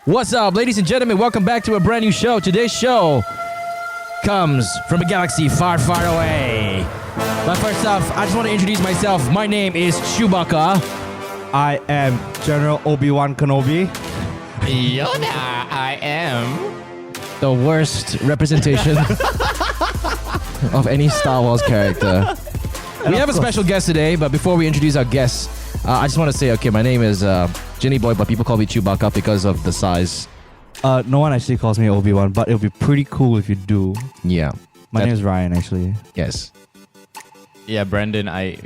What's up, ladies and gentlemen? Welcome back to a brand new show. Today's show comes from a galaxy far, far away. But first off, I just want to introduce myself. My name is Chewbacca. I am General Obi-Wan Kenobi. Yoda, I am The worst representation of any Star Wars character. We have a special guest today, but before we introduce our guest, I just want to say, okay, my name is Ginny Boy, but people call me Chewbacca because of the size. No one actually calls me Obi-Wan, but it'll be pretty cool if you do. Yeah. My name is Ryan, actually. Yes. Yeah, Brandon. What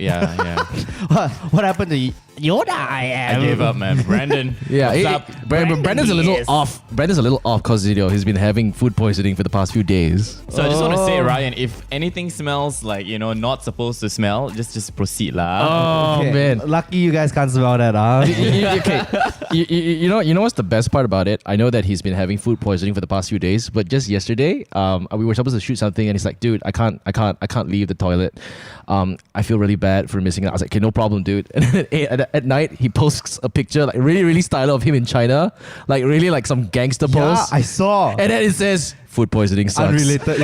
happened to Yoda? I gave up, man. Brandon. Yeah, what's up? Brandon's a little off. Brandon's a little off because he's been having food poisoning for the past few days. So I just want to say, Ryan, if anything smells like not supposed to smell, just proceed lah. Oh man, Lucky you guys can't smell that, huh? okay. You know what's the best part about it? I know that he's been having food poisoning for the past few days, but just yesterday, we were supposed to shoot something, and he's like, "Dude, I can't leave the toilet. I feel really bad for missing it." I was like, "Okay, no problem, dude." And then at night, he posts a picture, like really, really style of him in China, like really like some gangster pose. Yeah, I saw. And then it says, "Food poisoning sucks." Unrelated,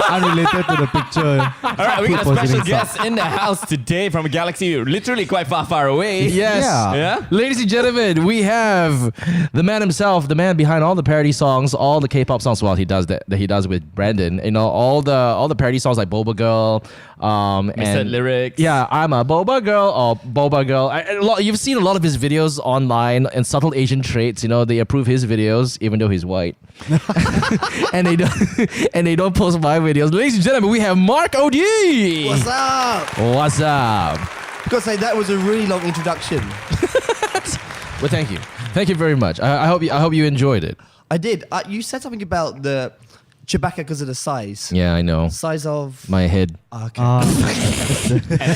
unrelated to the picture. All right, we got a special guest in the house today from a galaxy literally quite far, far away. Yes. Yeah. Ladies and gentlemen, we have the man himself, the man behind all the parody songs, all the K-pop songs. Well, he does that he does with Brandon. You know, all the parody songs like Boba Girl, and lyrics. Yeah, I'm a Boba Girl or Boba Girl. You've seen a lot of his videos online and subtle Asian traits. You know, they approve his videos even though he's white, and they don't post my videos. Ladies and gentlemen, we have Mark OD. What's up? What's up? Gotta say that was a really long introduction. Well, thank you very much. I hope you enjoyed it. I did. You said something about the Chewbacca because of the size. Yeah, I know. Size of My head. Okay.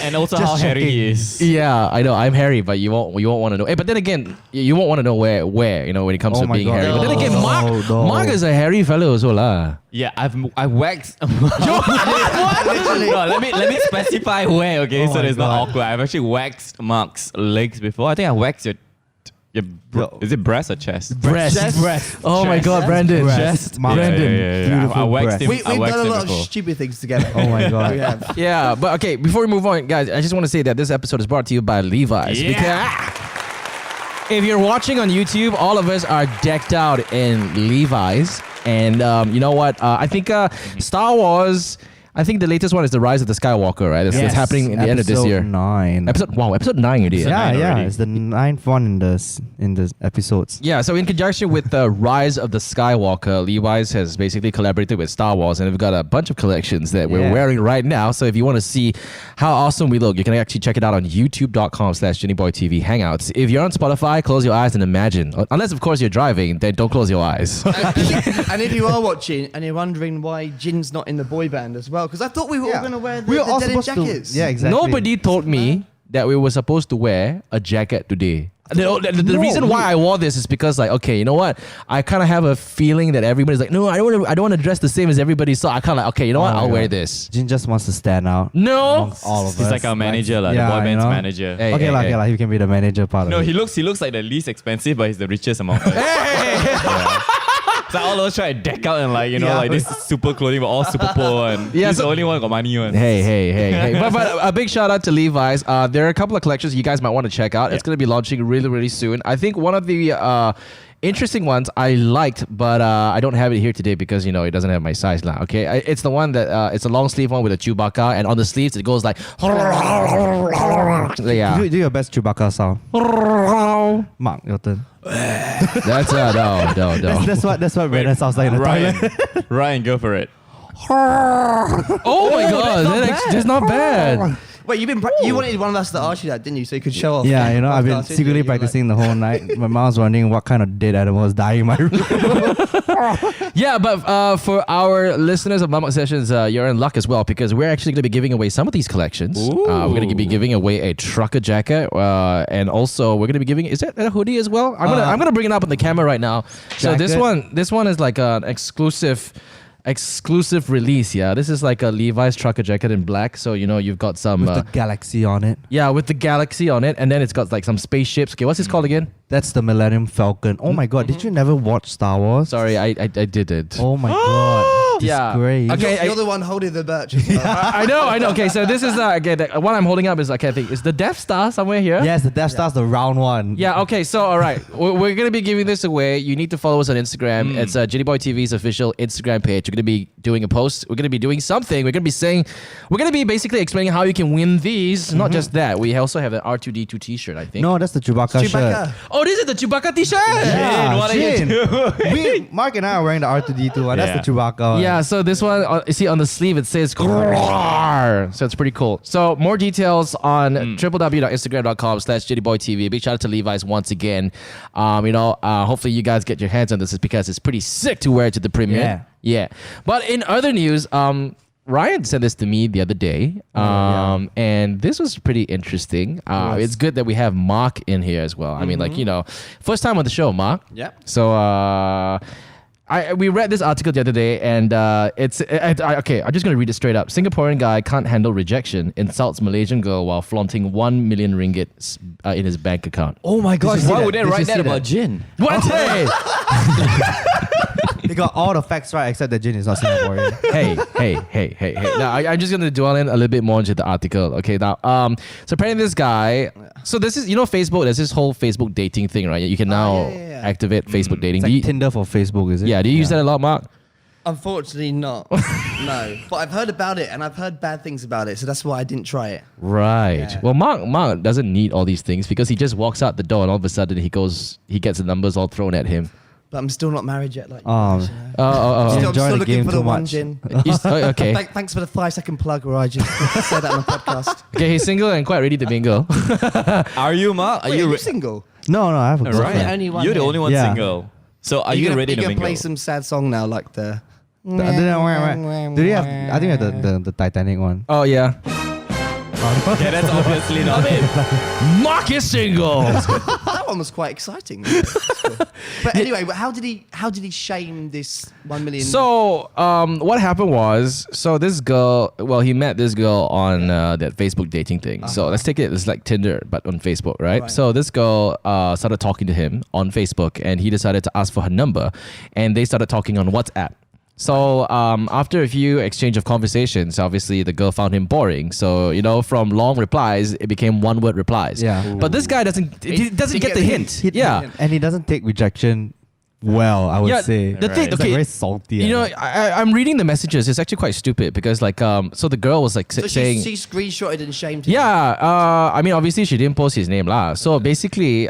and also how hairy he is. Yeah, I know. I'm hairy, but you won't want to know. Hey, but then again, you won't want to know where when it comes to being hairy. But then again, Mark is a hairy fellow also lah. Yeah, I waxed. Literally. No, let me specify where. Okay, so it's not awkward. I've actually waxed Mark's legs before. I think I waxed your is it breast or chest? Breast. Oh my God, Brandon. Breast. Brandon. Yeah. I waxed him. We've done a lot of stupid things together. Oh my God. We have. Yeah, but okay, before we move on, guys, I just want to say that this episode is brought to you by Levi's. Yeah. Because if you're watching on YouTube, all of us are decked out in Levi's. And you know what? I think Star Wars... I think the latest one is The Rise of the Skywalker, right? It's happening in the end of this year. Episode 9. Episode 9 already. Yeah. It's the 9th one in the episodes. Yeah, so in conjunction with the Rise of the Skywalker, Levi's has basically collaborated with Star Wars, and we've got a bunch of collections that we're wearing right now. So if you want to see how awesome we look, you can actually check it out on youtube.com/JennyBoyTV Hangouts. If you're on Spotify, close your eyes and imagine. Unless, of course, you're driving, then don't close your eyes. And if you are watching and you're wondering why Jin's not in the boy band as well, because I thought we were all going to wear the denim jackets. Yeah, exactly. Nobody told me that we were supposed to wear a jacket today. The reason why I wore this is because, like, okay, you know what? I kind of have a feeling that everybody's like, no, I don't want to dress the same as everybody. So I kind of like, okay, you know what? I'll wear this. Jin just wants to stand out. No, amongst all of us. He's like our manager, the boy band's manager. Hey, Okay, you can be the manager part No, of it. he looks like the least expensive, but he's the richest among us. Yeah. So all those try to deck out and like this super clothing, but all super poor, and he's the only one who got money one. Hey. but a big shout out to Levi's. There are a couple of collections you guys might want to check out. It's going to be launching really, really soon. I think one of the interesting ones I liked, but I don't have it here today because, it doesn't have my size now, okay? It's the one that, it's a long sleeve one with a Chewbacca, and on the sleeves it goes like... Yeah. Do your best Chewbacca sound. Mark, your turn. That's no. That's what Brandon sounds like in the toilet. Ryan, go for it. Oh my God, that's not bad. Wait, you wanted one of us to ask you that, didn't you? So you could show off. Yeah, I've been podcast, secretly you? practicing the whole night. My mom's wondering what kind of dead animal is dying in my room. Yeah, but for our listeners of Mamak Sessions, you're in luck as well because we're actually going to be giving away some of these collections. We're going to be giving away a trucker jacket, and also we're going to be giving. Is that a hoodie as well? I'm gonna bring it up on the camera right now. So this one is like an exclusive release. Yeah, this is like a Levi's trucker jacket in black. So you've got some with the galaxy on it. Yeah, with the galaxy on it, and then it's got like some spaceships. Okay, what's this called again? That's the Millennium Falcon. Oh my god, did you never watch Star Wars? Sorry, I didn't. Oh my god. Yeah. Disgrace. Okay, You're the one holding the birch. As well. I know. Okay, so this is again what I'm holding up is I think is the Death Star somewhere here. Yes, the Death Star's the round one. Yeah. Okay. So all right, we're gonna be giving this away. You need to follow us on Instagram. It's Jitty Boy TV's official Instagram page. We're gonna be doing a post. We're gonna be doing something. We're gonna be basically explaining how you can win these. Not just that. We also have an R2D2 T-shirt. I think. No, that's the Chewbacca shirt. Chewbacca. Oh, this is the Chewbacca T-shirt. Yeah, what are you Jin. Mark and I are wearing the R2D2 one. That's the Chewbacca one. Yeah, so this one, you see on the sleeve, it says "Grrr." So it's pretty cool. So more details on www.instagram.com/JittyBoyTV. Big shout out to Levi's once again. Hopefully you guys get your hands on this because it's pretty sick to wear it to the premiere. Yeah. But in other news, Ryan sent this to me the other day, and this was pretty interesting. It's good that we have Mark in here as well. I mean, first time on the show, Mark. Yeah. So we read this article the other day, and I'm just gonna read it straight up. Singaporean guy can't handle rejection, insults Malaysian girl while flaunting 1 million ringgit in his bank account. Oh my gosh, why would they Did you write see that that? about Jin? What? Hey, They got all the facts right except that Jin is not Singaporean. hey. Now I'm just gonna dwell in a little bit more into the article. Okay, now so apparently this guy, so this is Facebook. There's this whole Facebook dating thing, right? You can now activate Facebook dating. It's like Tinder for Facebook, is it? Yeah, do you use that a lot, Mark? Unfortunately, not. No, but I've heard about it and I've heard bad things about it, so that's why I didn't try it. Right. Yeah. Well, Mark doesn't need all these things because he just walks out the door and all of a sudden he gets the numbers all thrown at him. But I'm still not married yet. Oh. I'm Enjoying still the looking game for the too one much. Jin. Okay. Thanks for the 5-second plug where I just said that on the podcast. Okay, he's single and quite ready to mingle. Are you, Mark? Wait, are you single? No, I have a Right. girlfriend. The only one You're the here. only one Yeah. single. So are you ready to You can mingle? play some sad song now, like the. Do they have? I think we have the Titanic one. Oh yeah. Yeah, that's obviously not it. Mark is single. That one was quite exciting. But anyway, how did he shame this 1 million? So, what happened was, this girl, he met this girl on that Facebook dating thing. So let's take it as like Tinder, but on Facebook, right? So this girl started talking to him on Facebook, and he decided to ask for her number, and they started talking on WhatsApp. So after a few exchange of conversations, obviously the girl found him boring. So from long replies, it became one-word replies. Yeah. But this guy doesn't get the hint. Yeah. And he doesn't take rejection well, I would say. The thing, It's okay, like very salty. I'm reading the messages. It's actually quite stupid because so the girl was like so saying, she screenshotted and shamed him. yeah, I mean, obviously she didn't post his name lah. So basically,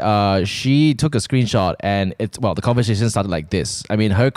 she took a screenshot and the conversation started like this. I mean, her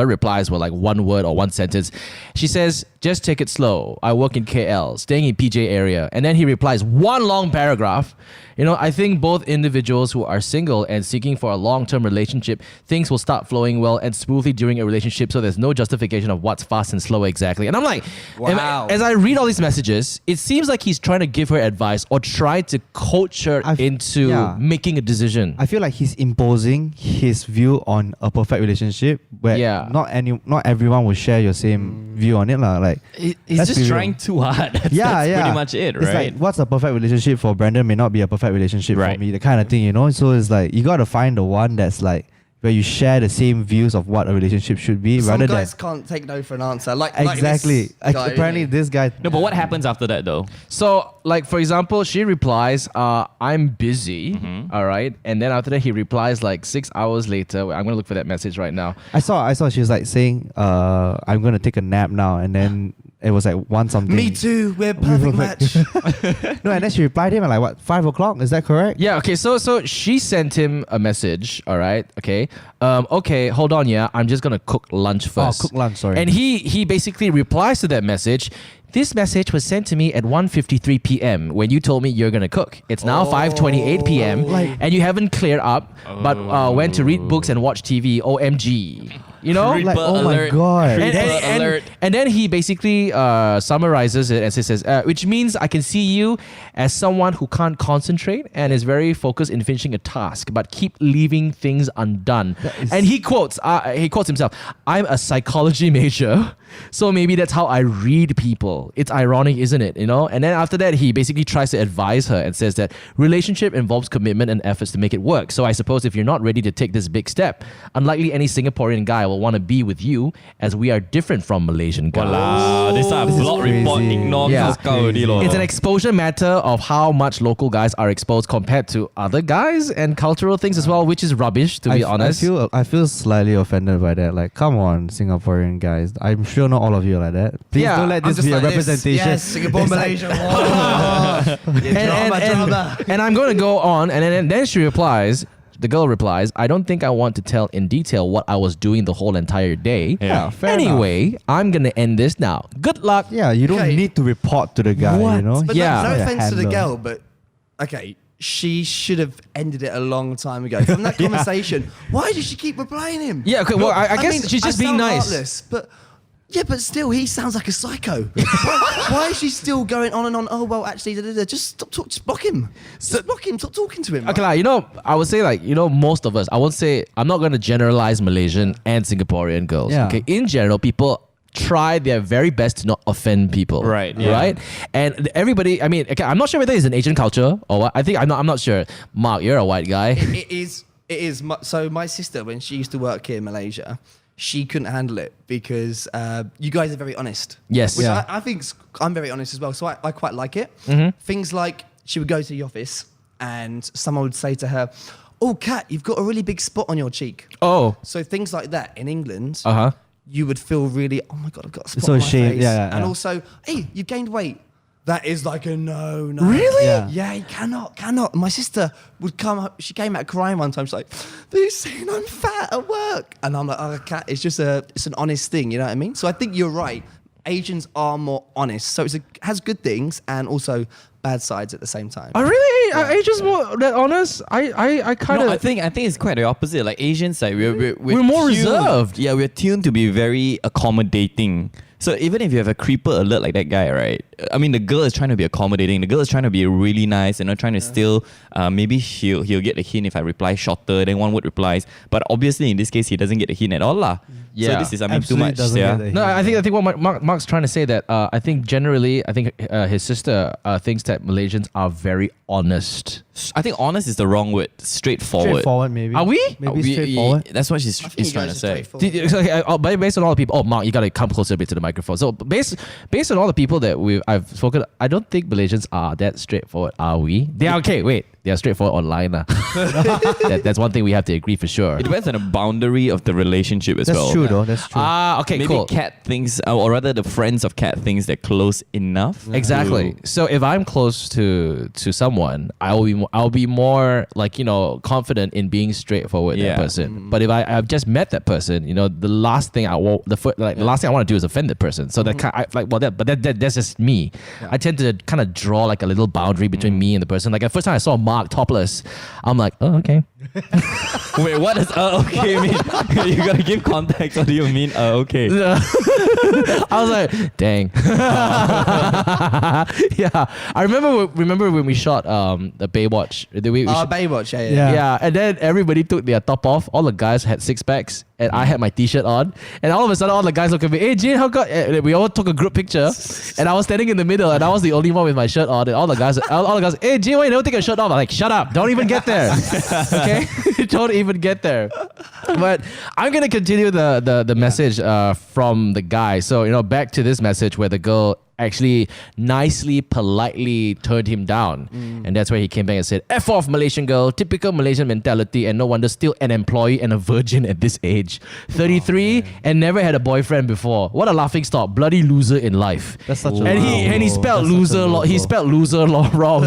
replies were like one word or one sentence. She says, "Just take it slow. I work in KL, staying in PJ area." And then he replies one long paragraph. I think both individuals who are single and seeking for a long-term relationship, things will start flowing well and smoothly during a relationship, so there's no justification of what's fast and slow exactly. And I'm like, Wow. as I read all these messages, it seems like he's trying to give her advice or try to coach her into making a decision. I feel like he's imposing his view on a perfect relationship where not everyone will share your same view on it lah. Like He's let's just be real. trying too hard. That's Yeah. pretty much it, It's right? like what's a perfect relationship for Brandon may not be a perfect relationship Right. for me, the kind of thing, So it's like you gotta find the one that's like where you share the same views of what a relationship should be, Some rather guys than can't take no for an answer. exactly. Like this guy, Apparently, this guy. No, but what happens after that though? So, like, for example, she replies, "I'm busy," all right? And then after that, he replies like 6 hours later. I'm going to look for that message right now. I saw. She was like saying, "I'm gonna take a nap now," and then it was like one something. Me too. We're a perfect match. No, and then she replied him at like what 5 o'clock? Is that correct? Yeah, okay, so she sent him a message, all right? Okay. Okay, hold on, yeah. I'm just going to cook lunch first. cook lunch, sorry. And he basically replies to that message. This message was sent to me at 1:53 p.m. when you told me you're going to cook. It's now 5:28 p.m. and you haven't cleared up, but went to read books and watch TV. OMG. Like, oh my God. And then he basically summarizes it and says, which means I can see you as someone who can't concentrate and is very focused in finishing a task, but keep leaving things undone. And he quotes himself, "I'm a psychology major So maybe that's how I read people. It's ironic, isn't it? You know? And then after that, he basically tries to advise her and says that relationship involves commitment and efforts to make it work. So I suppose if you're not ready to take this big step, unlikely any Singaporean guy will want to be with you, as we are different from Malaysian guys. Wow, this is a blog report ignore. Yeah. It's an It's exposure matter of how much local guys are exposed compared to other guys and cultural things as well, which is rubbish, to be honest. I feel slightly offended by that. Like, come on, Singaporean guys. I'm sure not all of you are like that. Please don't let this be a representation. Yes, Singapore, Malaysia. Drama. And I'm going to go on, and then she replies. The girl replies, I don't think I want to tell in detail what I was doing the whole entire day. Yeah, fair Anyway, I'm going to end this now. Good luck. Yeah, you don't need to report to the guy, you know? But Yeah. no Yeah. offense to the Handler. girl, but okay, she should have ended it a long time ago. From that conversation, why does she keep replying him? Yeah, okay, well, I guess she's just I being sound nice. Heartless, but still, he sounds like a psycho. why is she still going on and on? Oh, well, actually, just block him. Just block him. Stop talking to him. Okay, like, I would say most of us, I'm not going to generalize Malaysian and Singaporean girls. Yeah. Okay, in general, people try their very best to not offend people. Right, yeah. Right? And everybody, I'm not sure whether it's an Asian culture or what. I'm not sure. Mark, you're a white guy. It is. So my sister, when she used to work here in Malaysia, she couldn't handle it because you guys are very honest. Yes. Which Yeah. I think I'm very honest as well. So I quite like it. Mm-hmm. Things like she would go to the office and someone would say to her, "Oh, Kat, you've got a really big spot on your cheek." Oh. So things like that in England, Uh-huh. you would feel really, oh my God, I've got a spot So on my ashamed. face. Yeah. And also, hey, you've gained weight. That is like a no. Really? Yeah. Yeah, you cannot. My sister would come, she came out crying one time. She's like, they're saying I'm fat at work. And I'm like, oh, Kat, it's an honest thing, you know what I mean? So I think you're right. Asians are more honest. So it has good things and also bad sides at the same time. Oh, really? Are Asians more that honest? I kind of... I think it's quite the opposite. Like Asians, like we're more tuned- reserved. Yeah, we're tuned to be very accommodating. So even if you have a creeper alert like that guy, right? I mean, the girl is trying to be accommodating. The girl is trying to be really nice, trying to still, maybe he'll get a hint if I reply shorter, then one word replies. But obviously, in this case, he doesn't get a hint at all, lah. Yeah. So this is, too Absolutely much. doesn't Yeah. get a No, hint. I think what Mark's trying to say that I think generally, his sister thinks that Malaysians are very honest. I think honest is the wrong word. Straightforward. Maybe. Are we? Maybe straightforward. That's what I she's think you trying to guys are say. straightforward. Based on all the people, Mark, you gotta come closer a bit to the microphone. So based on all the people that I've spoken, I don't think Malaysians are that straightforward. Are we? They are okay. Wait, they are straightforward online. That's one thing we have to agree for sure. It depends on the boundary of the relationship as well. That's true, though. That's true. Okay, Maybe cool. Cat thinks, or rather, the friends of Cat thinks they're close enough. Exactly. So if I'm close to someone, I'll be more confident in being straightforward with that Yeah. person. But if I've just met that person, the last thing I want to do is offend that person. So that's just me. I tend to kind of draw like a little boundary between me and the person. Like the first time I saw Mark topless, I'm like, oh, okay. Wait, what does okay mean? You gotta give context. What do you mean? Okay. I was like, dang. Yeah, I remember when we shot the Baywatch. Baywatch, yeah. Yeah. Yeah, and then everybody took their top off. All the guys had six packs, and I had my t-shirt on. And all of a sudden, all the guys look at me. Hey, Jane, how come? And we all took a group picture, and I was standing in the middle, and I was the only one with my shirt on. And all the guys, hey, Jane, why you never take your shirt off? I'm like, shut up! Don't even get there. Okay, don't even get there. But I'm gonna continue the message from the guy. So back to this message where the girl actually nicely, politely turned him down. And that's where he came back and said, F off Malaysian girl, typical Malaysian mentality, and no wonder still an employee and a virgin at this age. 33 and never had a boyfriend before. What a laughing stock. Bloody loser in life. That's such a And he spelled loser wrong.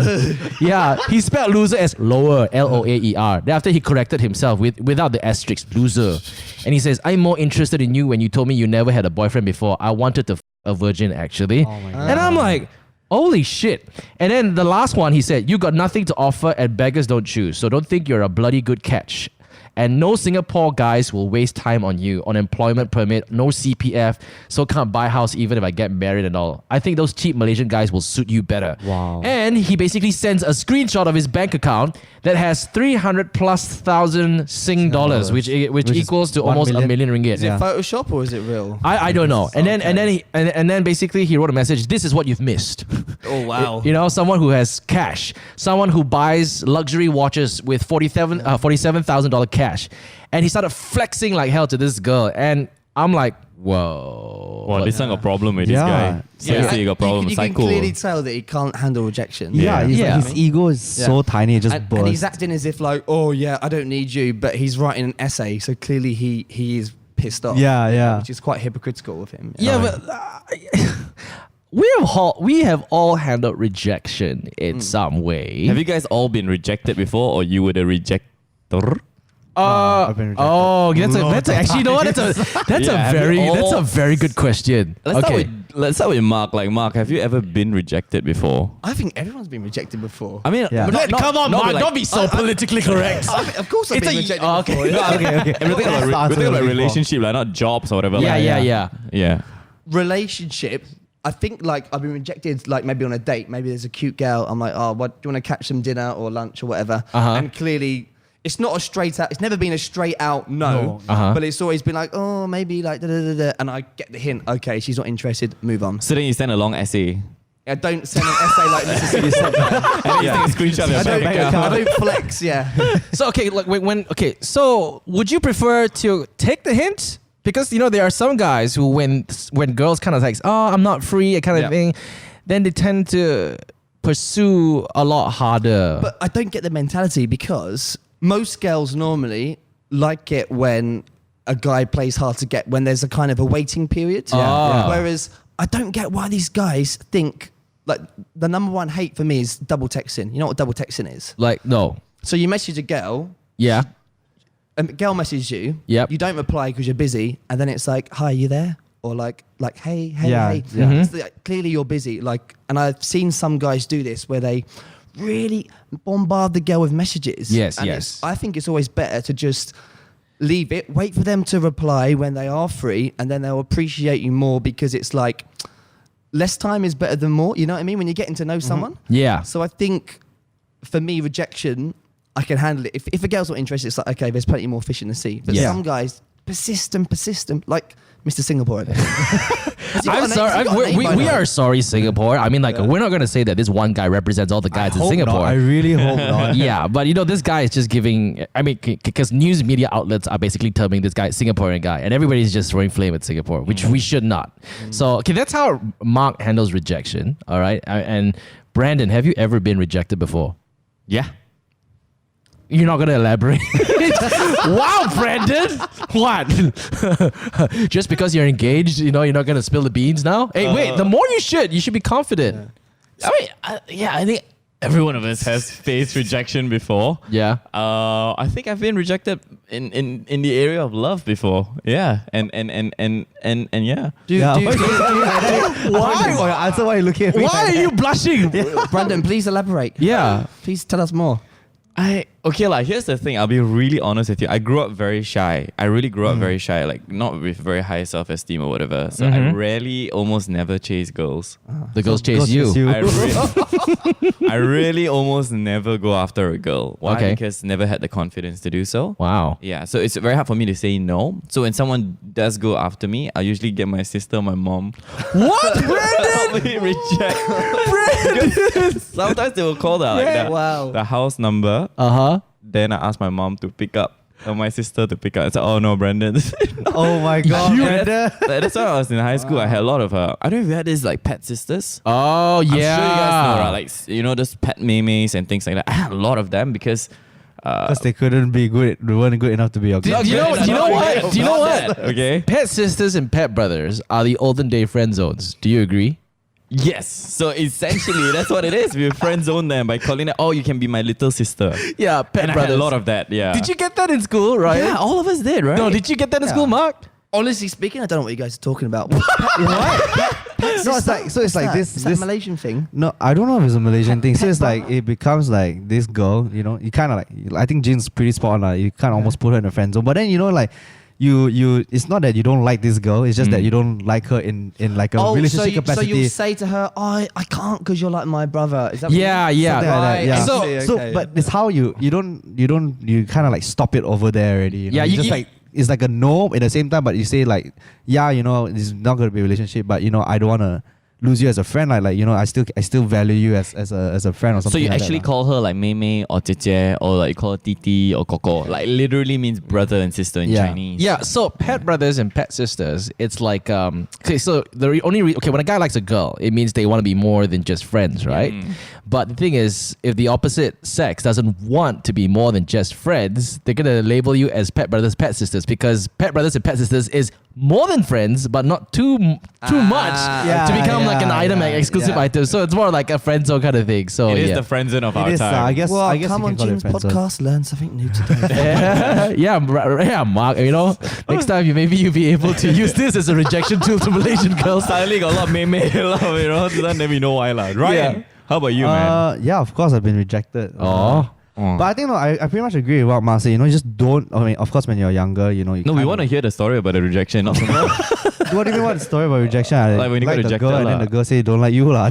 Yeah, he spelled loser as lower, Loaer. Then after he corrected himself without the asterisk, loser. And he says, I'm more interested in you when you told me you never had a boyfriend before. I wanted to a virgin actually. Oh my God. And I'm like, holy shit. And then the last one, he said, you got nothing to offer and beggars don't choose. So don't think you're a bloody good catch. and no Singapore guys will waste time on you. On employment permit, no CPF, so can't buy house even if I get married and all. I think those cheap Malaysian guys will suit you better. Wow. And he basically sends a screenshot of his bank account that has 300,000+ Sing dollars, which equals to 1 almost a million ringgit. Is it Photoshop or is it real? I don't know. And then basically he wrote a message. This is what you've missed. Oh wow. You know, someone who has cash, someone who buys luxury watches with $47,000 cash, and he started flexing like hell to this girl, and I'm like, whoa. Well, this one got problem with this guy. Seriously, you got problem. You can Psycho. clearly tell that he can't handle rejection. Yeah, his ego is so tiny, it just bursts. And he's acting as if like, oh yeah, I don't need you, but he's writing an essay, so clearly he is pissed off. Yeah. Which is quite hypocritical of him. Yeah, but we have all handled rejection in some way. Have you guys all been rejected before, or you were the rejector? I've been rejected. Oh, that's actually, you know what? That's a very good question. Let's start with Mark. Like, Mark, have you ever been rejected before? I think everyone's been rejected before. I mean, Come on, Mark, don't be so politically correct. Of course I've been rejected before. Okay. Okay. We're thinking about relationship, like not jobs or whatever. Yeah. Relationship, I think like I've been rejected like maybe on a date. Maybe there's a cute girl. I'm like, oh, what, do you want to catch some dinner or lunch or whatever? And clearly it's not a straight out, it's never been a straight out no. But it's always been like, oh, maybe like da-da-da-da. And I get the hint, okay, she's not interested, move on. So then you send a long essay. I don't send an essay like this. You said that. And you take a screenshot of your bank account. I don't flex, yeah. So okay, like so would you prefer to take the hint? Because, you know, there are some guys who, when girls kind of like, oh, I'm not free, kind of thing, then they tend to pursue a lot harder. But I don't get the mentality, because most girls normally like it when a guy plays hard to get, when there's a kind of a waiting period. Whereas I don't get why these guys think, like, the number one hate for me is double texting. You know what double texting is? Like, no. So you message a girl. Yeah. A girl messages you. Yep. You don't reply because you're busy, and then it's like, "Hi, you there?" Or like, "Hey, hey." It's like, clearly you're busy. Like, and I've seen some guys do this where they really bombard the girl with messages. Yes. I think it's always better to just leave it, wait for them to reply when they are free, and then they'll appreciate you more, because it's like less time is better than more. You know what I mean? When you're getting to know someone. Yeah. So I think for me, rejection, I can handle it. If a girl's not interested, it's like, okay, there's plenty more fish in the sea. But some guys persist, like Mr. Singaporean. I'm sorry. We are sorry, Singapore. I mean, like, we're not going to say that this one guy represents all the guys in Singapore. I really hope not. Yeah, but you know, this guy is just giving, I mean, because news media outlets are basically terming this guy Singaporean guy, and everybody's just throwing flame at Singapore, which we should not. So, okay, that's how Mark handles rejection. All right. And Brandon, have you ever been rejected before? Yeah. You're not going to elaborate? Wow, Brandon! What? Just because you're engaged, you know, you're not going to spill the beans now? Hey, wait, the more you should be confident. I mean, I think every one of us has faced rejection before. Yeah. I think I've been rejected in the area of love before. Yeah. And yeah. Why? Why are you looking at me? Why are you blushing? Brandon, please elaborate. Yeah. Please tell us more. Here's the thing. I'll be really honest with you. I grew up very shy. I really grew up very shy, like not with very high self-esteem or whatever. So I rarely, almost never chase girls. The girls chase you. I really almost never go after a girl. Why? Okay. Because never had the confidence to do so. Wow. Yeah, so it's very hard for me to say no. So when someone does go after me, I usually get my sister or my mom. What, to Brandon? help me reject. Brandon! Sometimes they will call the house number. Then I ask my mom to pick up. Or my sister to pick up. It's like, oh no, Brandon. Oh my god, Brandon. That's why I was in high school. I had a lot of I don't know if you had this like pet sisters. Oh yeah. I'm sure you guys know, right? Like, you know, those pet memes and things like that. I had a lot of them because they couldn't be good. They weren't good enough to be your girl. Do you know what? Okay. Pet sisters and pet brothers are the olden day friend zones. Do you agree? Yes. So essentially, that's what it is. We friend zone them by calling it, oh, you can be my little sister. Yeah, pet and brothers. I had a lot of that, yeah. Did you get that in school, right? Yeah, all of us did, right? No, did you get that in school, Mark? Honestly speaking, I don't know what you guys are talking about. No, it's like so. It's like this. Is that a Malaysian thing? No, I don't know if it's a Malaysian thing. So pet it's like it becomes like this girl. You know, you kind of like. I think Jin's pretty spot on. You kind of almost put her in a friend zone. But then like. You it's not that you don't like this girl, it's just that you don't like her in like a relationship capacity. So you'll say to her, I can't because you're like my brother. Is that Yeah, what yeah. Something like that, yeah. So- So but it's how you kind of like stop it over there already. You know? Yeah, you you- just you- like it's like a no at the same time, but you say like, yeah, it's not gonna be a relationship, but I don't wanna lose you as a friend. Like I still value you as a friend or something. So you like actually that, call her like Mei Mei or Jie or like you call her Titi or Koko. Like literally means brother and sister in Yeah. Chinese. Yeah, so pet brothers and pet sisters, it's like okay, so when a guy likes a girl, it means they want to be more than just friends, right? But the thing is, if the opposite sex doesn't want to be more than just friends, they're gonna label you as pet brothers, pet sisters, because pet brothers and pet sisters is more than friends, but not too much to become like an item, like exclusive item. So it's more like a friend zone kind of thing. So It is the friend zone of our It is, time. I guess. Well, I guess come you on, can call it Jim's friend zone. podcast, learn something new today. yeah, Mark. Next time you'll be able to use this as a rejection tool to Malaysian girls. Suddenly got a lot of Mei Mei, then we know why lah. Right? Yeah. How about you, man? Yeah, of course I've been rejected. Oh. But I think I pretty much agree with what Mark said. You just don't. I mean, of course, when you're younger, you No, we kinda- want to hear the story about the rejection, not something else. What do you mean? What story about rejection? Like when you got like the rejected girl, and then lah. the girl say don't like you lah.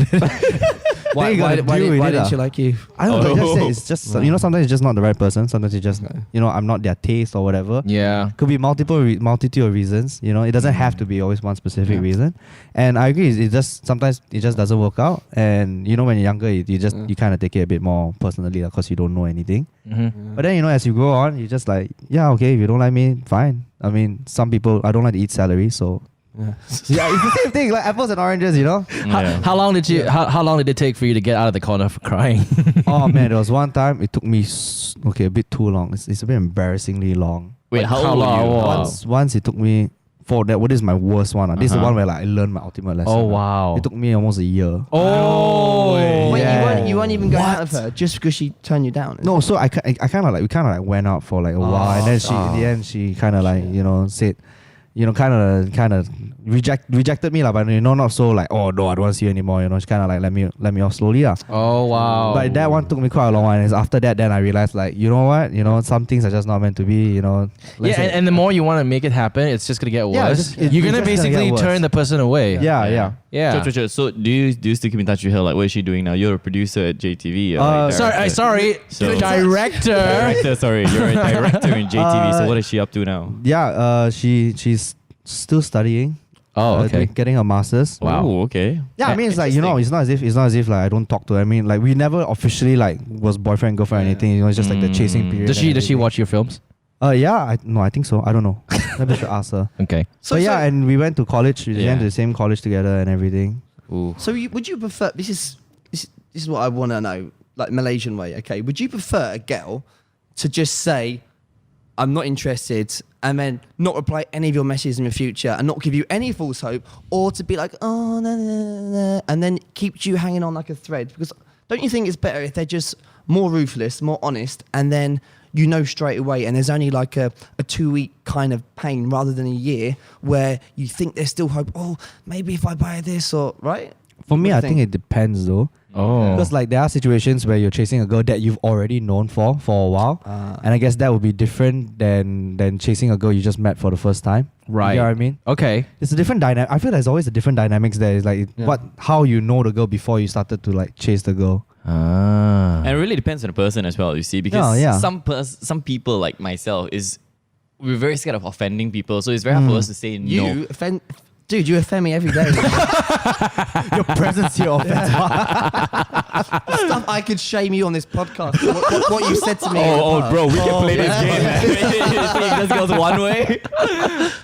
Why, Then you why, gotta why, deal did, with why it, didn't ah. she like you? I don't know. Oh. It's just sometimes it's just not the right person. Sometimes it's just I'm not their taste or whatever. Yeah. Could be multitude of reasons. It doesn't have to be always one specific reason. And I agree. It just sometimes it just doesn't work out. And when you're younger, you kind of take it a bit more personally because you don't know anything. But then as you grow on, you just like okay, if you don't like me, fine. I mean, some people I don't like to eat celery, so. Yeah, it's the same thing, like apples and oranges, How long did you? How long did it take for you to get out of the corner for crying? Oh man, there was one time it took me a bit too long. It's a bit embarrassing long. Wait, Like, how how old were long? you? Wow. Once it took me for that. What is my worst one? This is the one where I learned my ultimate lesson. Oh wow! It took me almost a year. Oh, Wait, Yeah. you weren't even going out with her just because she turned you down? No, so I kind of like went out for like a while, and then in the end she kind of like said, kind of rejected me lah, but not so like, oh no, I don't want to see you anymore. She kind of like let me off slowly lah. Oh wow! But that one took me quite a long while. And after that, then I realized like, you know what, some things are just not meant to be. yeah, and the more you want to make it happen, it's just gonna get worse. You're gonna basically turn the person away. Yeah. Yeah. So do you still keep in touch with her? Like, what is she doing now? You're a producer at JTV. You're like Sorry, So- director. Director, sorry. You're a director in JTV. So what is she up to now? Yeah, she's still studying. Oh, okay. Getting her masters. Wow. Oh, okay. Yeah, I mean, it's like, it's not as if like I don't talk to her. I mean, like we never officially like was boyfriend girlfriend or anything. It's just like the chasing period. Does and she everything. watch your films? Yeah, I think so. I don't know. Maybe I should ask her. Okay. But yeah, and we went to college. We Yeah. went to the same college together and everything. Ooh. So would you prefer? This is what I want to know, like Malaysian way. Okay, would you prefer a girl to just say, "I'm not interested," and then not reply any of your messages in the future and not give you any false hope, or to be like, "Oh no, no, no, no," and then keeps you hanging on like a thread? Because don't you think it's better if they're just more ruthless, more honest, and then straight away, and there's only like a 2-week kind of pain rather than a year where you think there's still hope. Oh, maybe if I buy this, or right? For me, What I do you think it depends though. Oh. Because like there are situations where you're chasing a girl that you've already known for a while, and I guess that would be different than chasing a girl you just met for the first time. Right. You know what I mean? Okay. It's a different dynamic. I feel there's always a different dynamics there. It's like how you know the girl before you started to like chase the girl. Ah. And it really depends on the person as well, you see, because Yeah. some people like myself we're very scared of offending people, so it's very hard for us to say no. You offend, dude. You offend me every day. Your presence here offends. Stuff I could shame you on this podcast. What you said to me. Bro, we can play this game. It just goes one way.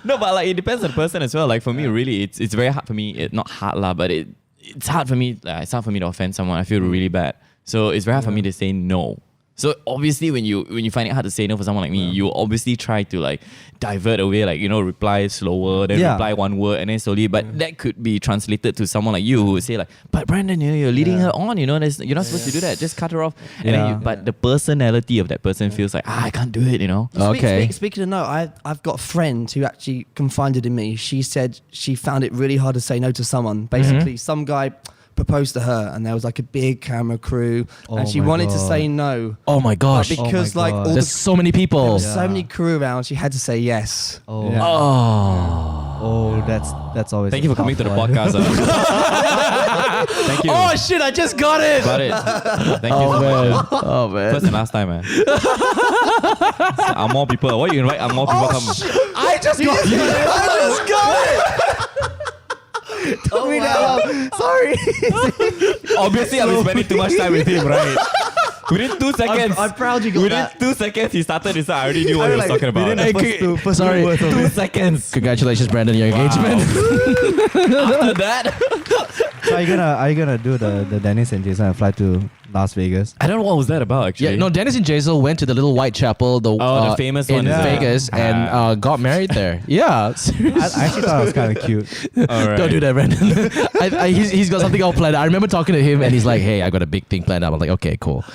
No, but like it depends on the person as well. Like for me, really, it's very hard for me. Not hard lah, but it's hard for me. It's hard for me to offend someone. I feel really bad. So it's very hard for me to say no. So obviously, when you find it hard to say no for someone like me, you obviously try to like divert away, like reply slower, then reply one word, and then slowly. But that could be translated to someone like you who would say like, "But Brandon, you're leading her on. You're not supposed to do that. Just cut her off." And then but the personality of that person feels like, I can't do it. Okay. Speaking of no, I've got a friend who actually confided in me. She said she found it really hard to say no to someone. Basically, some guy proposed to her and there was like a big camera crew and she wanted to say no. Oh my gosh. But because there's so many people. So many crew around, she had to say yes. That's always. Thank you for coming to the podcast. Thank you. Oh shit! I just got it. Got it. Thank you. Man. Oh man. First and last time, man. More people. Why you invite more people come? I just got it. Took me that long. Sorry. Obviously, I've been spending too much time with him, right? Within 2 seconds. I'm proud you got that. Within 2 seconds, he started this. I already knew what he was talking about. Sorry. 2 seconds. Congratulations, Brandon, your engagement. After that. So are you gonna do the Dennis and Jason and fly to Las Vegas? I don't know what was that about, actually. Yeah, no, Dennis and Jason went to the little white chapel, the famous in one in Vegas, and got married there. Yeah, seriously. I actually thought it was kind of cute. All right. Don't do that, Brandon. he's got something all planned. I remember talking to him, and he's like, "Hey, I got a big thing planned up." I'm like, "Okay, cool."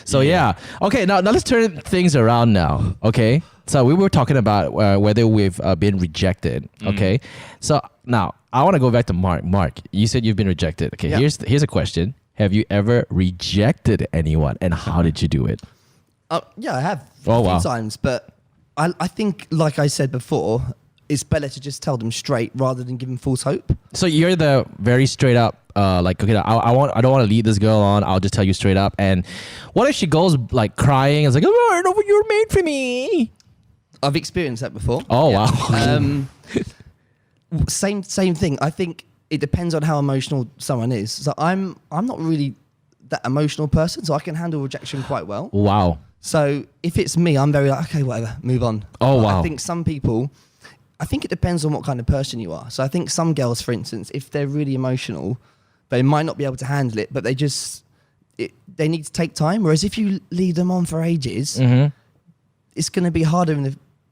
So yeah. Okay, now let's turn things around now. Okay, so we were talking about whether we've been rejected. Okay, so now I want to go back to Mark. Mark, you said you've been rejected. Okay, here's a question. Have you ever rejected anyone, and how did you do it? Yeah, I have Oh, a wow. few times, but I think, like I said before, it's better to just tell them straight rather than give them false hope. So you're the very straight up, like, okay, I don't want to lead this girl on. I'll just tell you straight up. And what if she goes like crying? It's like, oh, no, you're made for me. I've experienced that before. Oh wow. Same thing. I think it depends on how emotional someone is. So I'm not really that emotional person, so I can handle rejection quite well. Wow. So if it's me, I'm very like, okay, whatever, move on. Oh, But wow. I think some people, I think it depends on what kind of person you are. So I think some girls, for instance, if they're really emotional, they might not be able to handle it, but they need to take time. Whereas if you lead them on for ages, it's going to be harder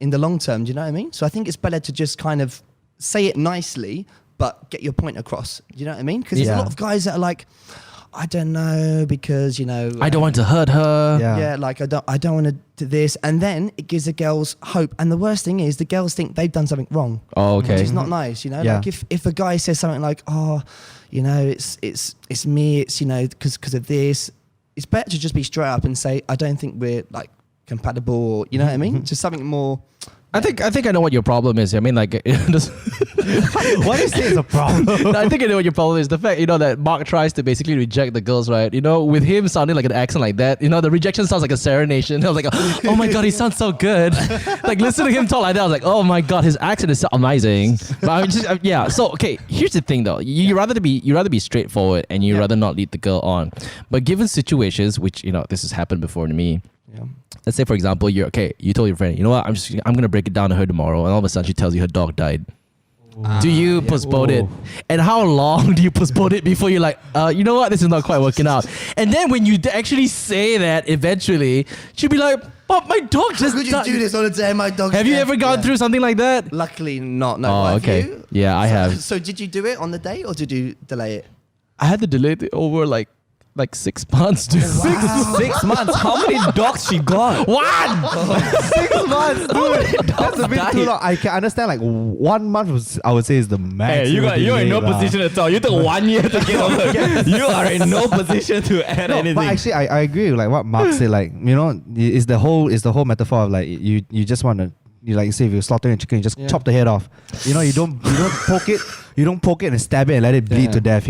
in the long term. Do you know what I mean? So I think it's better to just kind of say it nicely, but get your point across. Do you know what I mean? Because there's a lot of guys that are like, I don't know, because I don't want to hurt her. Yeah. like I don't want to do this, and then it gives the girls hope. And the worst thing is the girls think they've done something wrong. Oh, okay. Which is not nice, Yeah. Like if a guy says something like, "Oh, it's me, it's because of this," it's better to just be straight up and say, "I don't think we're like compatible," or you know what I mean? Just something more. I think I know what your problem is. I mean, like, What do you say is a problem? I think I know what your problem is. The fact, that Mark tries to basically reject the girls, right? With him sounding like an accent like that, the rejection sounds like a serenation. I was like, oh my God, he sounds so good. Like, listen to him talk like that. I was like, oh my God, his accent is so amazing. But I'm just, yeah. So, okay, here's the thing though. You rather be straightforward and you rather not lead the girl on. But given situations, which, this has happened before to me. Yeah. Let's say, for example, you told your friend, you know what, I'm gonna break it down to her tomorrow, and all of a sudden she tells you her dog died. Do you postpone it? And how long do you postpone it before you're like, you know what, this is not quite working out? And then when you actually say that, eventually, she'll be like, but my dog just Could you died. do this all the day? My dog. Have you ever gone through something like that? Luckily, not. No. Oh, Have okay. you? Yeah, I have. So did you do it on the day or did you delay it? I had to delay it over like 6 months. Dude. Wow. 6 months. How many dogs she got? 6 months, dude. That's a bit too long. I can understand like 1 month I would say is the max. You're in no position at all. You took 1 year to get over. You are in no position to add anything. But actually, I agree with like what Mark said. Like it's the whole metaphor of like you just want to. You like say if you're slaughtering a chicken, you just chop the head off. You don't poke it. You don't poke it and stab it and let it bleed to death.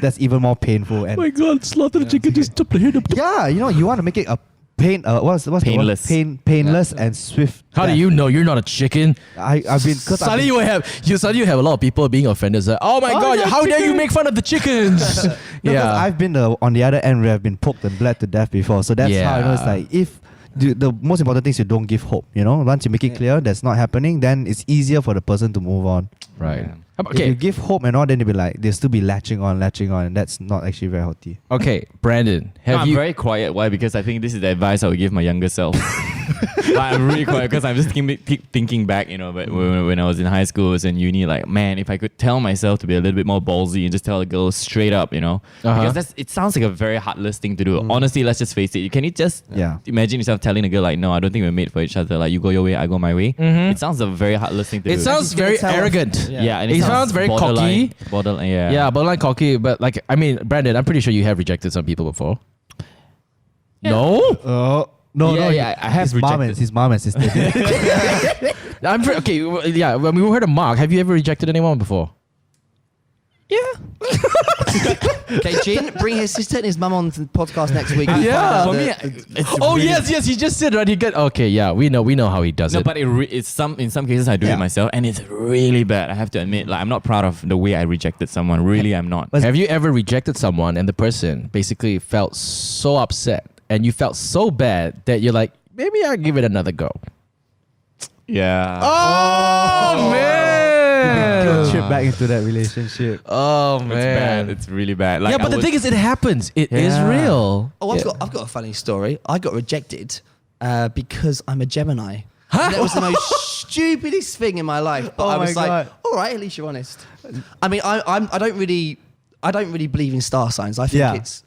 That's even more painful. And Oh my God, slaughter the chicken, just chop the head up. yeah, you want to make it a what's Painless. the word? Painless and swift. How do death. you know you're not a chicken? I've been Suddenly you have a lot of people being offended. Like, oh my God, yeah, how dare you chicken. make fun of the chickens? No, 'cause I've been on the other end where I've been poked and bled to death before. So that's how I know it's like if the most important thing is you don't give hope. You know, once you make it clear that's not happening, then it's easier for the person to move on. Right. Yeah. If you give hope and all, then they'll still be latching on, and that's not actually very healthy. Okay, Brandon, No, have I'm you? very quiet. Why? Because I think this is the advice I would give my younger self. Like, I'm really quiet because I'm just thinking back, you know, but when I was in high school, I was in uni, like, man, if I could tell myself to be a little bit more ballsy and just tell a girl straight up, you know, because it sounds like a very heartless thing to do. Honestly, let's just face it. Can you just imagine yourself telling a girl, like, no, I don't think we're made for each other. Like, you go your way, I go my way. It sounds a very heartless thing to do. It sounds very arrogant. Yeah, and it sounds very cocky. Borderline, yeah. Yeah, borderline cocky. But like, I mean, Brandon, I'm pretty sure you have rejected some people before. No. No, I have rejected. His mom and sister. Okay. Yeah. When we heard of Mark, have you ever rejected anyone before? Yeah. Okay, Jin, bring his sister and his mum on the podcast next week. Yeah. For me, it's really, yes. He just said right. He get okay. Yeah, we know how he does No, it. but in some cases I do it myself, and it's really bad. I have to admit, like, I'm not proud of the way I rejected someone. Really, I'm not. Have you ever rejected someone and the person basically felt so upset and you felt so bad that you're like, maybe I'll give it another go? Yeah. Oh man. Trip back into that relationship. Oh man. It's bad. It's really bad. Like, yeah, but the thing is, it happens. It is real. Oh, I've got a funny story. I got rejected because I'm a Gemini. Huh? That was the most stupidest thing in my life. But I was like, all right, at least you're honest. I mean, I don't really believe in star signs. I think it's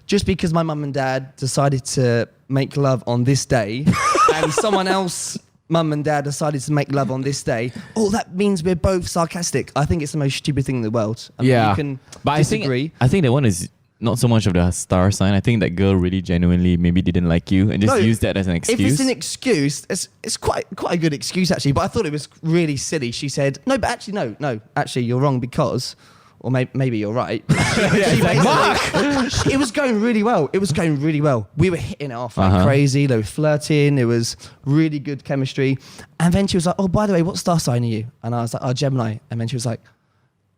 just because my mum and dad decided to make love on this day, and someone else. Mum and dad decided to make love on this day. Oh, that means we're both sarcastic. I think it's the most stupid thing in the world. I mean, you can disagree. I think that one is not so much of the star sign. I think that girl really genuinely maybe didn't like you and just used that as an excuse. If it's an excuse, it's quite a good excuse actually. But I thought it was really silly. She said, no, but actually, no, actually, you're wrong because... Or maybe you're right. It was going really well. We were hitting it off like crazy. They were flirting. It was really good chemistry. And then she was like, oh, by the way, what star sign are you? And I was like, oh, Gemini. And then she was like,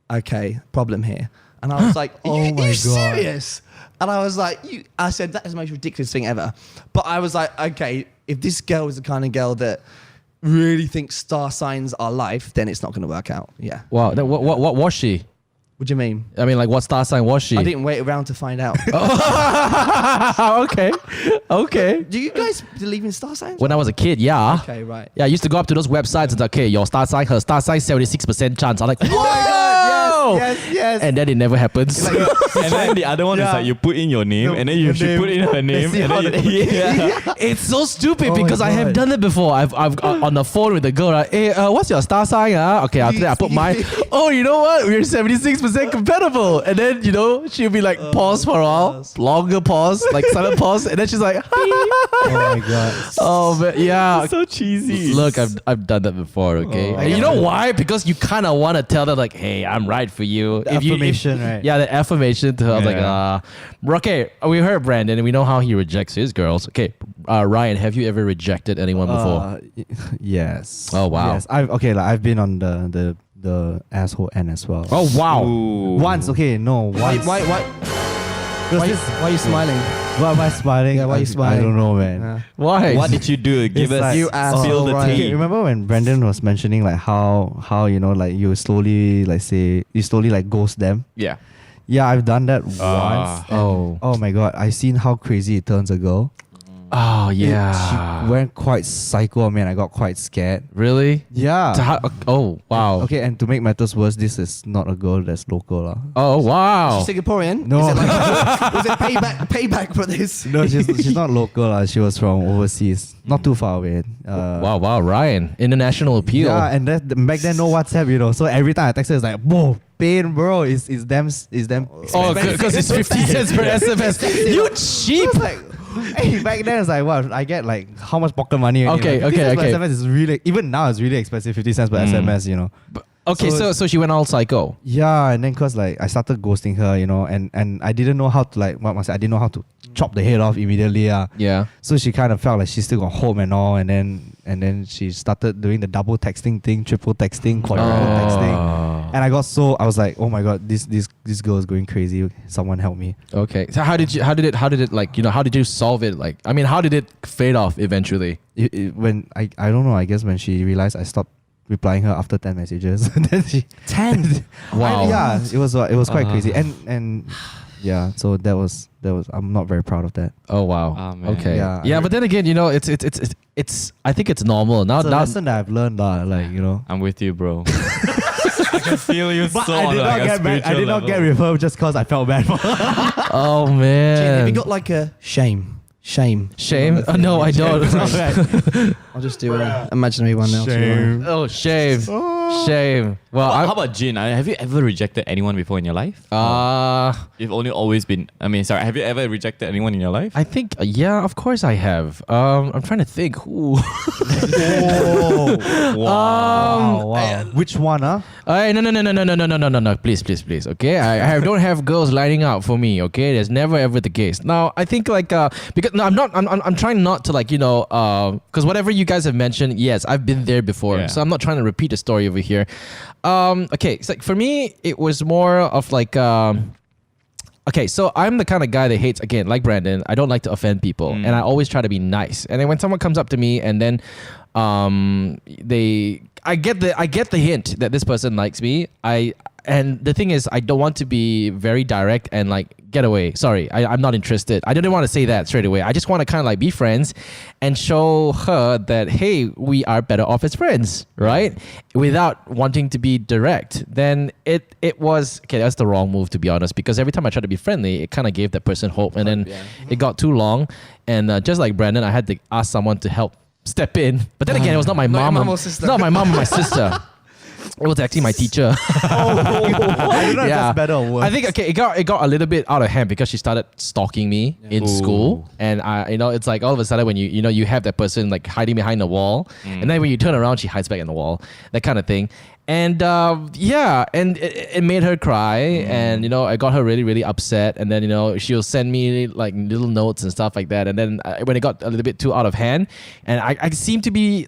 okay, problem here. And I was like, oh my God. Serious? And I was like, I said, that is the most ridiculous thing ever. But I was like, okay, if this girl is the kind of girl that really thinks star signs are life, then it's not going to work out. Yeah. Wow. What was she? What do you mean? I mean, like, what star sign was she? I didn't wait around to find out. Okay. Do you guys believe in star signs? When I was a kid, yeah. Okay, right. Yeah, I used to go up to those websites and say, okay, your star sign, her star sign, 76% chance. I'm like, whoa! Yes. And then it never happens. And then the other one is like you put in your name and then you should put in her name. And then It's so stupid because I have God. done it before. I've on the phone with the girl. Like, hey, what's your star sign? Okay, after that I put mine. Oh, you know what? We're 76% compatible. And then she'll be like pause for a while, longer pause, like silent pause, and then she's like, Oh my God. oh man, yeah. so cheesy. Look, I've done that before. Okay, and you know why? Because you kind of want to tell them like, hey, I'm right for you. The affirmation, right? Yeah, the affirmation to her. I was like, okay, we heard Brandon and we know how he rejects his girls. Okay, Ryan, have you ever rejected anyone before? Yes. Oh, wow. Yes. I've been on the asshole end as well. Oh wow. Ooh. Once, okay, no. Once. Why are you smiling? Why am I smiling? Yeah, why are you smiling? I don't know, man. Why? What did you do? Give It's us like- You asshole, spill the Ryan. tea. Okay, remember when Brandon was mentioning like how like you slowly like ghost them? Yeah. Yeah, I've done that once. oh. Oh my God, I seen how crazy it turns a girl. Oh She yeah. went quite psycho, man. I got quite scared. Really? Yeah. Oh wow. Okay, and to make matters worse, this is not a girl that's local. Oh wow. She's Singaporean? No. Is it was it payback for this? No, she's not local. She was from overseas, not too far away. Wow, Ryan. International appeal. Yeah, and back then no WhatsApp, So every time I text her, it's like, whoa, pain, bro. Is them. Oh, because it's 50 cents per SMS. You cheap. Hey, back then it's like what I get like how much pocket money. Okay, like, 50 cents per okay. SMS is really, even now it's really expensive. 50 cents per SMS. Okay, so she went all psycho. Yeah, and then cause like I started ghosting her, and I didn't know how to I didn't know how to chop the head off immediately. Yeah. So she kind of felt like she still got home and all, and then she started doing the double texting thing, triple texting, quadruple texting. And I was like, oh my god, this girl is going crazy. Someone help me. Okay. So how did it like, how did you solve it? Like, I mean, how did it fade off eventually? When I don't know, I guess when she realized I stopped replying her after 10 messages, then she 10. Wow. yeah, it was quite crazy. And yeah, so that was I'm not very proud of that. Oh wow. Ah, man. Okay. Yeah, Yeah, but then again, it's I think it's normal. Now It's a now lesson that I've learned, like, I'm with you, bro. I can feel you But so I on did like not a get back. I spiritual did not level. get with her just because I felt bad for her. Oh Jin, man. have you got like a shame? Shame. Shame? No, I don't. I'll just do an imaginary one now. Shame. Oh, shame. Shame. Well, How about Jin? Have you ever rejected anyone before in your life? You've only always been. Have you ever rejected anyone in your life? I think yeah, of course I have. I'm trying to think who. Wow. Which one, huh? No. Please. Okay, I don't have girls lining up for me. Okay, that's never ever the case. Now I think like because no, I'm trying not to like because whatever you guys have mentioned, yes, I've been there before. Yeah. So I'm not trying to repeat the story over here. Okay, it's like for me, it was more of like. Okay, so I'm the kind of guy that hates, again, like Brandon, I don't like to offend people. And I always try to be nice. And then when someone comes up to me and then I get the hint that this person likes me. And the thing is, I don't want to be very direct and like, get away. Sorry, I'm not interested. I didn't want to say that straight away. I just want to kind of like be friends and show her that, hey, we are better off as friends, right? Without wanting to be direct. Then it was, okay, that's the wrong move to be honest, because every time I tried to be friendly, it kind of gave that person hope. And then it got too long. And just like Brandon, I had to ask someone to help step in. But then again, it was not my Not your mom. mum or sister. Not my mom or my sister. It was actually my teacher. I don't know if that's better or worse. I think it got a little bit out of hand because she started stalking me in school, and it's like all of a sudden when you have that person like hiding behind the wall, and then when you turn around, she hides back in the wall, that kind of thing. And and it made her cry, and I got her really really upset, and then she'll send me like little notes and stuff like that, and then when it got a little bit too out of hand, and I seemed to be,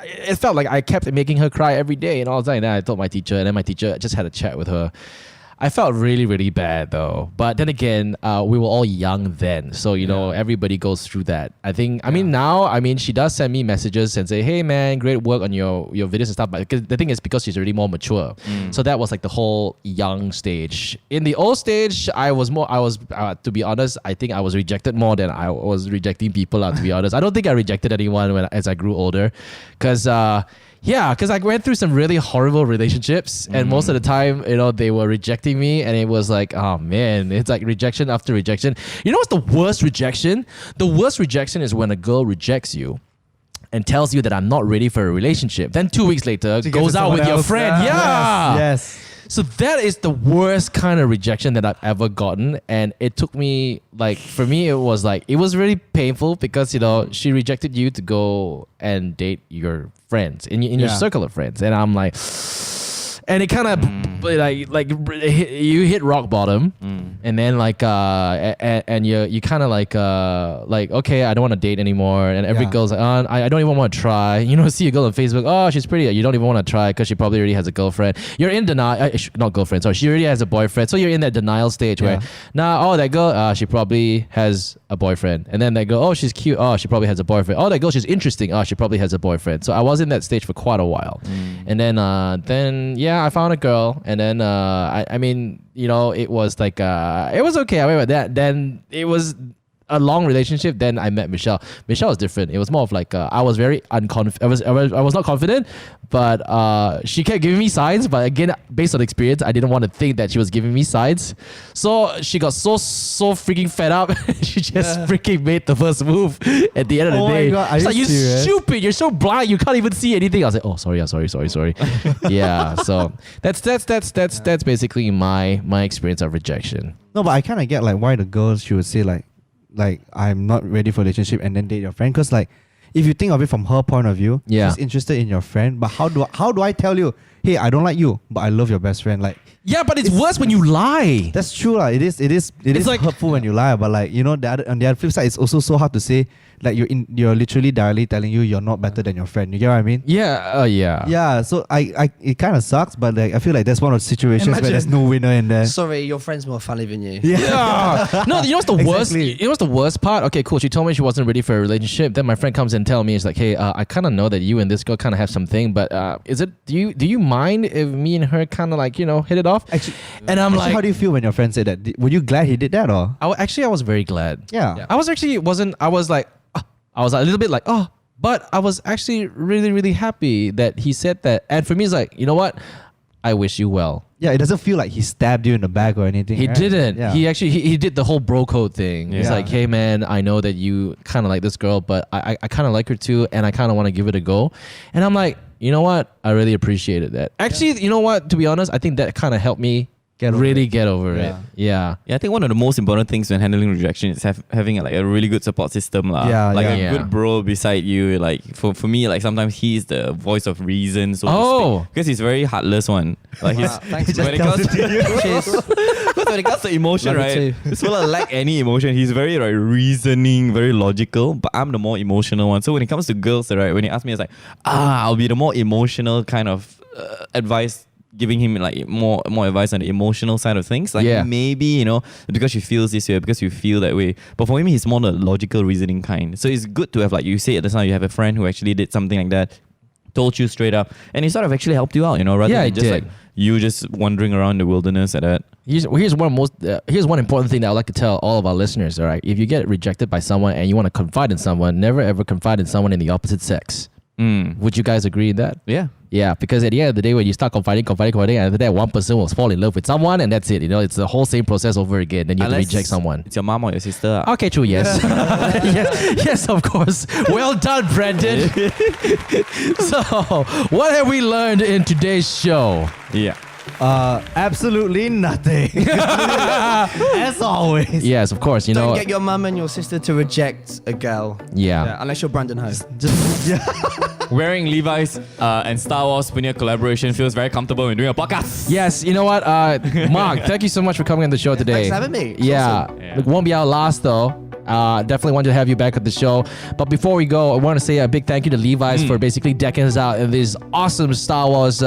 it felt like I kept making her cry every day, and all the time. And then I told my teacher, and then my teacher just had a chat with her. I felt really, really bad though. But then again, we were all young then. So, everybody goes through that. I mean, now, she does send me messages and say, hey man, great work on your videos and stuff. But the thing is, because she's already more mature. So that was like the whole young stage. In the old stage, to be honest, I think I was rejected more than I was rejecting people, to be honest. I don't think I rejected anyone as I grew older. Because I went through some really horrible relationships, and most of the time, they were rejecting me, and it was like, oh man, it's like rejection after rejection. You know what's the worst rejection? The worst rejection is when a girl rejects you and tells you that I'm not ready for a relationship. Then 2 weeks later, goes out with your friend. Yeah. Yes. So that is the worst kind of rejection that I've ever gotten. And it took me, like, for me, it was really painful because, she rejected you to go and date your friends, in your circle of friends. And I'm like, and it kind of you hit rock bottom, and then and you kind of like okay, I don't want to date anymore, and every girl's like, oh, I don't even want to try. See a girl on Facebook, oh, she's pretty, you don't even want to try because she probably already has a girlfriend. You're in denial, not girlfriend, sorry, she already has a boyfriend, so you're in that denial stage where that girl, she probably has a boyfriend, and then they go, oh, she's cute, oh, she probably has a boyfriend, oh, that girl, she's interesting, oh, she probably has a boyfriend. So I was in that stage for quite a while, and then I found a girl, and then it was like it was okay. I remember that. Then it was a long relationship. Then I met Michelle. Michelle was different. It was more of like I was very unconfident. I was not confident, but she kept giving me signs. But again, based on experience, I didn't want to think that she was giving me signs. So she got so freaking fed up. She just freaking made the first move at the end of the day. My God, are she's you like, you serious? stupid, you're so blind, you can't even see anything. I was like, oh, sorry. Yeah, so that's basically my experience of rejection. No, but I kind of get like why the girls she would say like I'm not ready for a relationship and then date your friend, because like if you think of it from her point of view, Yeah. she's interested in your friend, but how do I tell you hey, I don't like you, but I love your best friend. Like, Yeah, but it's worse when you lie. that's true, lah. It is like- hurtful when you lie, but like, on the other flip side, it's also so hard to say. Like you're literally directly telling you you're not better than your friend. You get what I mean? Yeah, yeah. Yeah. So I it kind of sucks, but like I feel like that's one of the situations where Imagine- there's no winner in there. Sorry, your friend's more funny than you. Yeah. No, you know what's the worst? Exactly. You know what's the worst part? Okay, cool. She told me she wasn't ready for a relationship. Then my friend comes and tell me, it's like, hey, I kind of know that you and this girl kind of have something, but do you mind if me and her kind of like hit it off? Actually, and I'm how like, do you feel when your friend said that? Were you glad he did that or? I was very glad. Yeah. I was actually wasn't. I was like, I was a little bit like, oh, but I was actually really, really happy that he said that. And for me, it's like, you know what? I wish you well. Yeah, it doesn't feel like he stabbed you in the back or anything. He right? didn't. Yeah. He actually he did the whole bro code thing. He's Yeah. like, hey man, I know that you kind of like this girl, but I kind of like her too, and I kind of want to give it a go. And I'm like, you know what? I really appreciated that. Actually, you know what? To be honest, I think that kind of helped me get over it. Yeah. Yeah. Yeah, I think one of the most important things when handling rejection is having like a really good support system, lah. Yeah, like yeah. a Yeah. good bro beside you. Like for me, like sometimes he's the voice of reason, so to Oh. speak, because he's very heartless one. Like he's Thanks, when mate. it comes Cheers. because when it comes to emotion, Love you right? too. This fella lack any emotion. He's very like reasoning, very logical. But I'm the more emotional one. So when it comes to girls, right? When you ask me, it's like I'll be the more emotional kind of advice. Giving him like more advice on the emotional side of things, like Yeah. maybe because she feels this way, because you feel that way. But for him, he's more the logical reasoning kind. So it's good to have, like you say at the time, you have a friend who actually did something like that, told you straight up, and he sort of actually helped you out, rather Yeah, than he just did. like you just wandering around the wilderness at that. Here's one important thing that I'd like to tell all of our listeners. All right, if you get rejected by someone and you want to confide in someone, never ever confide in someone in the opposite sex. Would you guys agree with that? Yeah. Yeah, because at the end of the day, when you start confiding, and after that, one person will fall in love with someone, and that's it. It's the whole same process over again. Then you have to Unless reject someone. It's your mom or your sister. Okay, true. Yes, yes, of course. Well done, Brendan. So, what have we learned in today's show? Yeah. Absolutely nothing. As always. Yes, of course. Don't get your mum and your sister to reject a girl. Yeah. Unless you're Brandon Ho. Just yeah. Wearing Levi's and Star Wars Spooner collaboration feels very comfortable when doing a podcast. Yes, you know what? Mark, thank you so much for coming on the show today. Thanks for having me. It's Yeah. awesome. Yeah. It won't be our last though. Definitely want to have you back at the show. But before we go, I want to say a big thank you to Levi's for basically decking us out in this awesome Star Wars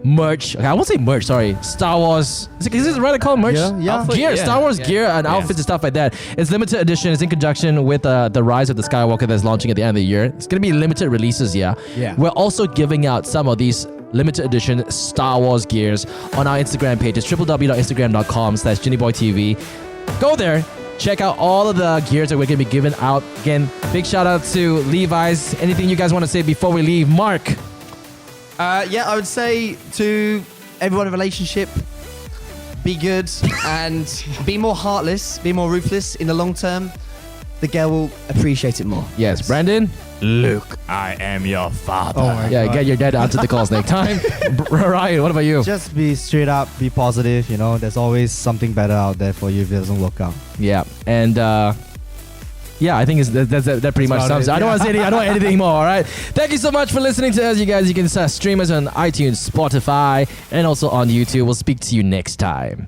merch. Okay, I won't say merch, sorry. Star Wars. Is it right to call it merch? Yeah. Outfit, Gear, yeah. Star Wars gear and outfits and stuff like that. It's limited edition. It's in conjunction with the Rise of the Skywalker that's launching at the end of the year. It's going to be limited releases, yeah. Yeah. We're also giving out some of these limited edition Star Wars gears on our Instagram page. It's www.instagram.com/JinnyBoyTV. Go there. Check out all of the gears that we're going to be giving out. Again, big shout out to Levi's. Anything you guys want to say before we leave? Mark. Yeah, I would say to everyone in a relationship, be good and be more heartless, be more ruthless in the long term. The girl will appreciate it more. Yes, Brandon. Luke, I am your father. Oh my Yeah, God. get your dad to answer the calls next time. Ryan, what about you? Just be straight up, be positive. There's always something better out there for you if it doesn't work out. Yeah, and yeah, I think that pretty much about sums it, it. I don't want to say anything. I don't want anything more. All right. Thank you so much for listening to us, you guys. You can stream us on iTunes, Spotify, and also on YouTube. We'll speak to you next time.